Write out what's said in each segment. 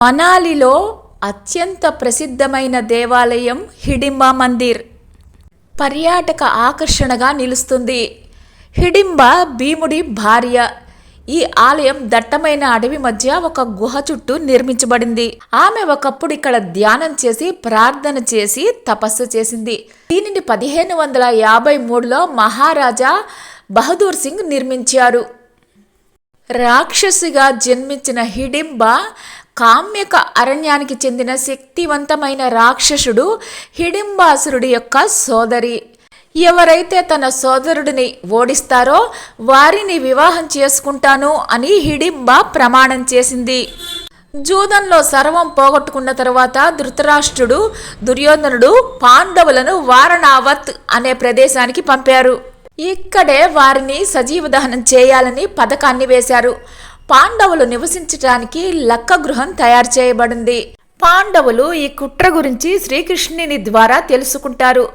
మనాలిలో అత్యంత ప్రసిద్ధమైన దేవాలయం హిడింబా మందిర్ పర్యాటక ఆకర్షణగా నిలుస్తుంది. హిడింబా భీముడి భార్య. ఈ ఆలయం దట్టమైన అడవి మధ్య ఒక గుహ చుట్టూ నిర్మించబడింది. ఆమె ఒకప్పుడు ఇక్కడ ధ్యానం చేసి ప్రార్థన చేసి తపస్సు చేసింది. దీనిని 1553లో మహారాజా బహదూర్ సింగ్ నిర్మించారు. రాక్షసిగా జన్మించిన హిడింబా కామ్యక అరణ్యానికి చెందిన శక్తివంతమైన రాక్షసుడు హిడింబాసురుడి యొక్క సోదరి. ఎవరైతే తన సోదరుడిని ఓడిస్తారో వారిని వివాహం చేసుకుంటాను అని హిడింబా ప్రమాణం చేసింది. జూదంలో సర్వం పోగొట్టుకున్న తరువాత ధృతరాష్ట్రుడు దుర్యోధనుడు పాండవులను వారణావత్ అనే ప్రదేశానికి పంపారు. ఇక్కడే వారిని సజీవ దహనం చేయాలని పథకాన్ని వేశారు. పాండవులు నివసించడానికి లక్క గృహం తయారు చేయబడింది. పాండవులు ఈ కుట్ర గురించి శ్రీకృష్ణుని ద్వారా తెలుసుకుంటారు.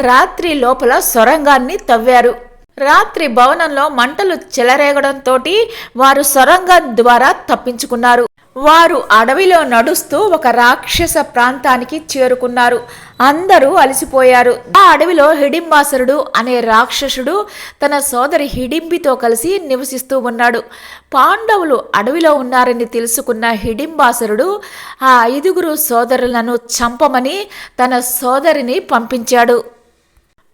రాత్రి లోపల సొరంగాన్ని తవ్వారు. రాత్రి భవనంలో మంటలు చెలరేగడంతో వారు సొరంగం ద్వారా తప్పించుకున్నారు. వారు అడవిలో నడుస్తూ ఒక రాక్షస ప్రాంతానికి చేరుకున్నారు. అందరూ అలసిపోయారు. ఆ అడవిలో హిడింబాసురుడు అనే రాక్షసుడు తన సోదరి హిడింబితో కలిసి నివసిస్తూ ఉన్నాడు. పాండవులు అడవిలో ఉన్నారని తెలుసుకున్న హిడింబాసురుడు ఆ 5 సోదరులను చంపమని తన సోదరిని పంపించాడు.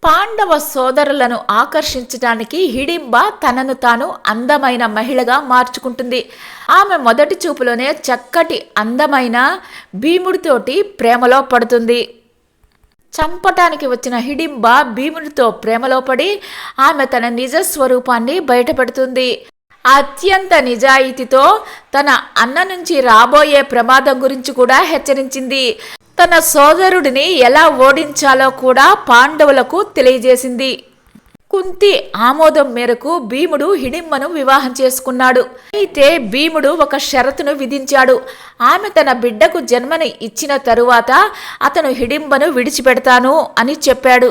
పాండవ సోదరులను ఆకర్షించడానికి హిడింబ తనను తాను అందమైన మహిళగా మార్చుకుంటుంది. ఆమె మొదటి చూపులోనే చక్కటి అందమైన భీముడితోటి ప్రేమలో పడుతుంది. చంపటానికి వచ్చిన హిడింబ భీముడితో ప్రేమలో పడి ఆమె తన నిజ స్వరూపాన్ని బయటపెడుతుంది. అత్యంత నిజాయితీతో తన అన్న నుంచి రాబోయే ప్రమాదం గురించి కూడా హెచ్చరించింది. తన సోదరుడిని ఎలా ఓడించాలో కూడా పాండవులకు తెలియజేసింది. కుంతి ఆమోదం మేరకు భీముడు హిడింబను వివాహం చేసుకున్నాడు. అయితే భీముడు ఒక షరతును విధించాడు. ఆమె తన బిడ్డకు జన్మని ఇచ్చిన తరువాత అతను హిడింబను విడిచిపెడతాను అని చెప్పాడు.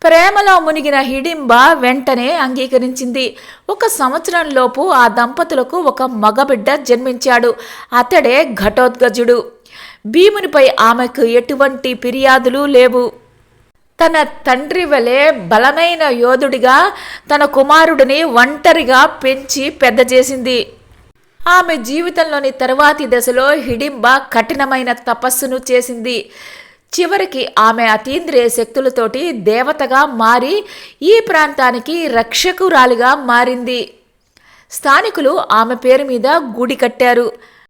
ప్రేమలో మునిగిన హిడింబ వెంటనే అంగీకరించింది. 1 సంవత్సరంలోపు ఆ దంపతులకు ఒక మగబిడ్డ జన్మించాడు. అతడే ఘటోత్కచుడు. భీమునిపై ఆమెకు ఎటువంటి ఫిర్యాదులు లేవు. తన తండ్రి వలె బలమైన యోధుడిగా తన కుమారుడిని ఒంటరిగా పెంచి పెద్ద చేసింది. ఆమె జీవితంలోని తరువాతి దశలో హిడింబ కఠినమైన తపస్సును చేసింది. చివరికి ఆమె అతీంద్రియ శక్తులతోటి దేవతగా మారి ఈ ప్రాంతానికి రక్షకురాలిగా మారింది. స్థానికులు ఆమె పేరు మీద గుడి కట్టారు.